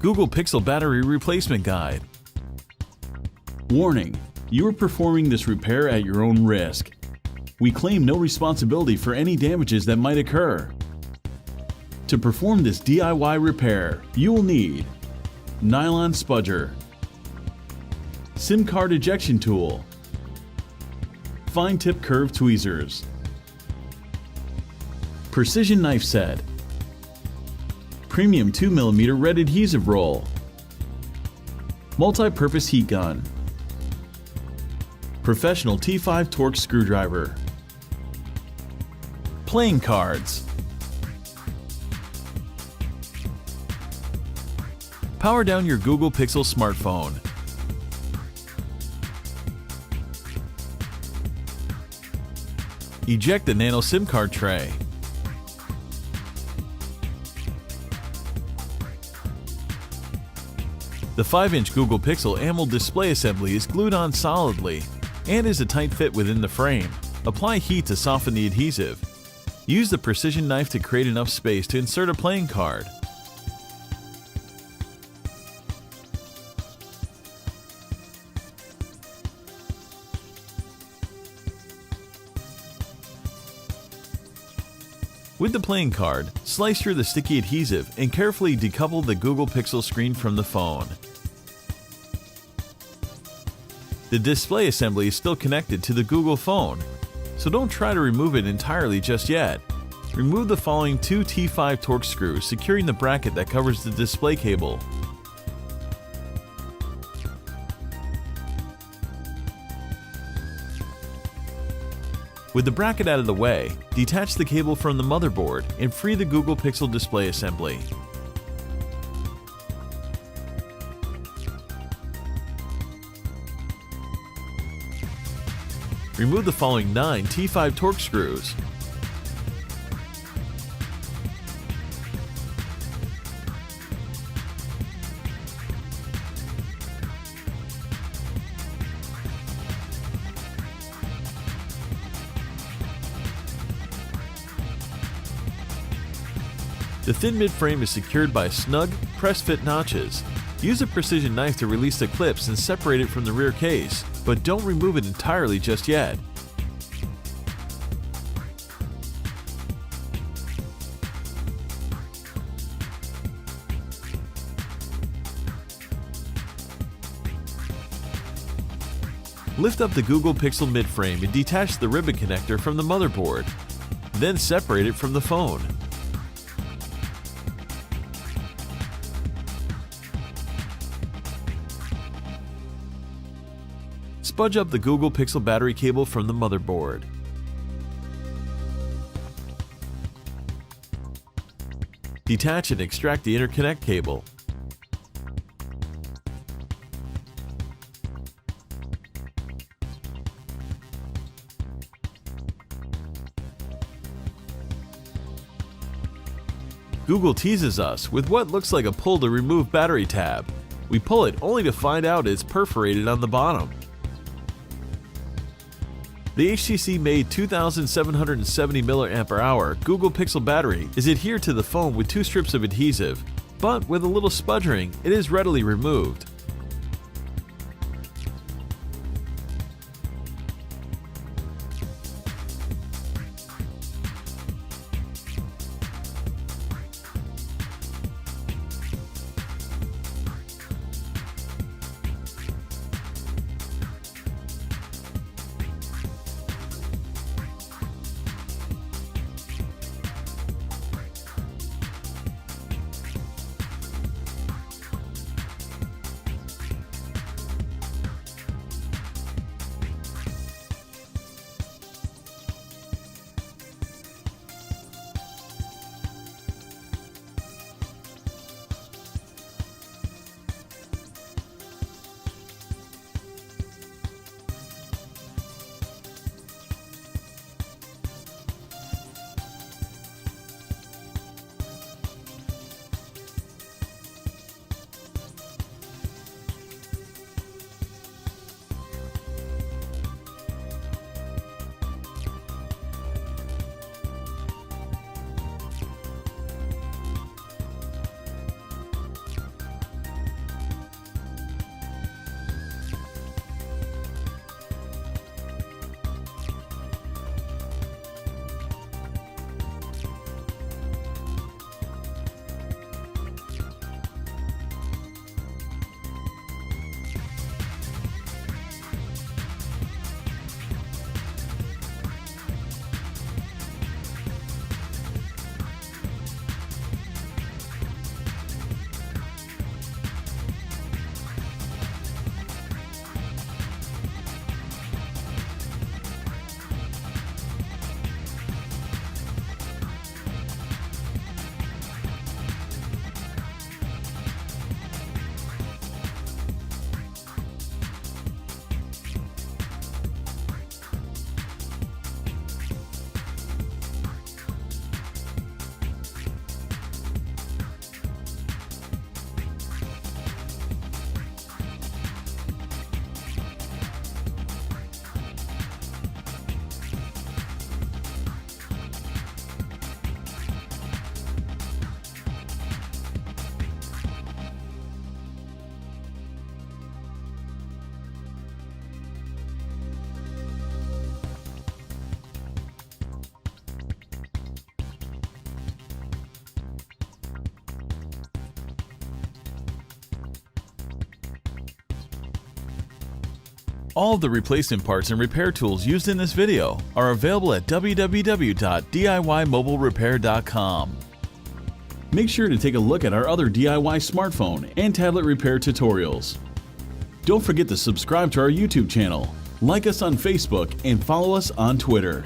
Google Pixel Battery Replacement Guide. Warning: you are performing this repair at your own risk. We claim no responsibility for any damages that might occur. To perform this DIY repair, you will need Nylon Spudger, SIM card ejection tool, fine tip curved tweezers, precision knife set, premium 2mm red adhesive roll, multi-purpose heat gun, professional T5 Torx screwdriver, playing cards, power down your Google Pixel smartphone, eject the nano SIM card tray, the 5-inch Google Pixel AMOLED display assembly is glued on solidly and is a tight fit within the frame. Apply heat to soften the adhesive. Use the precision knife to create enough space to insert a playing card. With the playing card, slice through the sticky adhesive and carefully decouple the Google Pixel screen from the phone. The display assembly is still connected to the Google phone, so don't try to remove it entirely just yet. Remove the following 2 T5 Torx screws securing the bracket that covers the display cable. With the bracket out of the way, detach the cable from the motherboard and free the Google Pixel display assembly. Remove the following 9 T5 Torx screws. The thin mid-frame is secured by snug, press-fit notches. Use a precision knife to release the clips and separate it from the rear case, but don't remove it entirely just yet. Lift up the Google Pixel mid-frame and detach the ribbon connector from the motherboard. Then separate it from the phone. Spudge up the Google Pixel battery cable from the motherboard. Detach and extract the interconnect cable. Google teases us with what looks like a pull to remove battery tab. We pull it only to find out it's perforated on the bottom. The HTC-made 2770 mAh Google Pixel battery is adhered to the phone with 2 strips of adhesive, but with a little sputtering, it is readily removed. All of the replacement parts and repair tools used in this video are available at www.DIYMobileRepair.com. Make sure to take a look at our other DIY smartphone and tablet repair tutorials. Don't forget to subscribe to our YouTube channel, like us on Facebook, and follow us on Twitter.